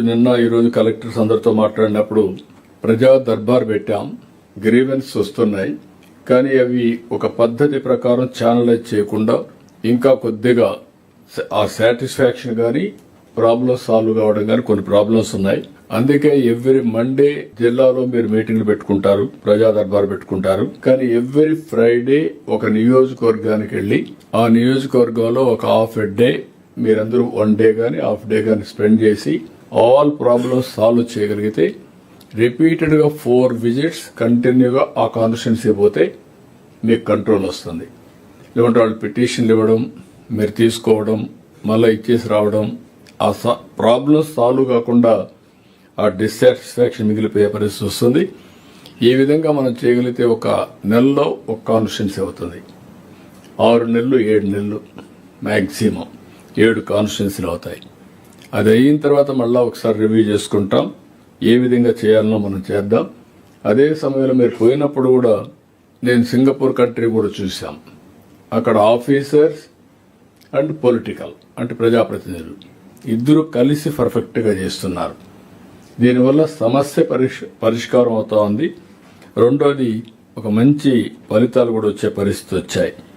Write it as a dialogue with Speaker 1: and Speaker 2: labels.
Speaker 1: నిన్న ఈరోజు కలెక్టర్స్ అందరితో మాట్లాడినప్పుడు ప్రజా దర్బార్ పెట్టాం. గ్రీవెన్స్ వస్తున్నాయి, కానీ అవి ఒక పద్ధతి ప్రకారం ఛానలైజ్ చేయకుండా ఇంకా కొద్దిగా ఆ సాటిస్ఫాక్షన్ కానీ ప్రాబ్లమ్స్ సాల్వ్ కావడం కానీ కొన్ని ప్రాబ్లమ్స్ ఉన్నాయి. అందుకే ఎవ్రీ మండే జిల్లాలో మీరు మీటింగ్లు పెట్టుకుంటారు, ప్రజా దర్బార్ పెట్టుకుంటారు. కానీ ఎవ్రీ ఫ్రైడే ఒక నియోజకవర్గానికి వెళ్లి ఆ నియోజకవర్గంలో ఒక హాఫ్ ఎ డే మీరందరూ వన్ డే కానీ హాఫ్ డే కానీ స్పెండ్ చేసి ఆల్ ప్రాబ్లమ్స్ సాల్వ్ చేయగలిగితే రిపీటెడ్ గా 4 విజిట్స్ కంటిన్యూగా ఆ కాన్స్టిట్యున్సీ పోతే మీకు కంట్రోల్ వస్తుంది. లేకుంటే వాళ్ళు పిటిషన్లు ఇవ్వడం, మీరు తీసుకోవడం, మళ్ళీ ఇచ్చేసి రావడం, ఆ ప్రాబ్లమ్స్ సాల్వ్ కాకుండా ఆ డిస్సాటిస్ఫాక్షన్ మిగిలిపోయే పరిస్థితి వస్తుంది. ఈ విధంగా మనం చేయగలిగితే ఒక నెలలో ఒక కాన్స్టిట్యున్సీ అవుతుంది. 6 నెలలు 7 నెలలు మ్యాక్సిమం 7 కాన్స్టిట్యున్సీలు అవుతాయి. అది అయిన తర్వాత మళ్ళీ ఒకసారి రివ్యూ చేసుకుంటాం. ఏ విధంగా చేయాలనో మనం చేద్దాం. అదే సమయంలో మీరు పోయినప్పుడు కూడా నేను సింగపూర్ కంట్రీ కూడా చూశాం. అక్కడ ఆఫీసర్స్ అండ్ పొలిటికల్ అంటే ప్రజాప్రతినిధులు ఇద్దరు కలిసి పర్ఫెక్ట్గా చేస్తున్నారు. దీనివల్ల సమస్య పరిష్కారం అవుతా ఉంది. రెండోది ఒక మంచి ఫలితాలు కూడా వచ్చే పరిస్థితి వచ్చాయి.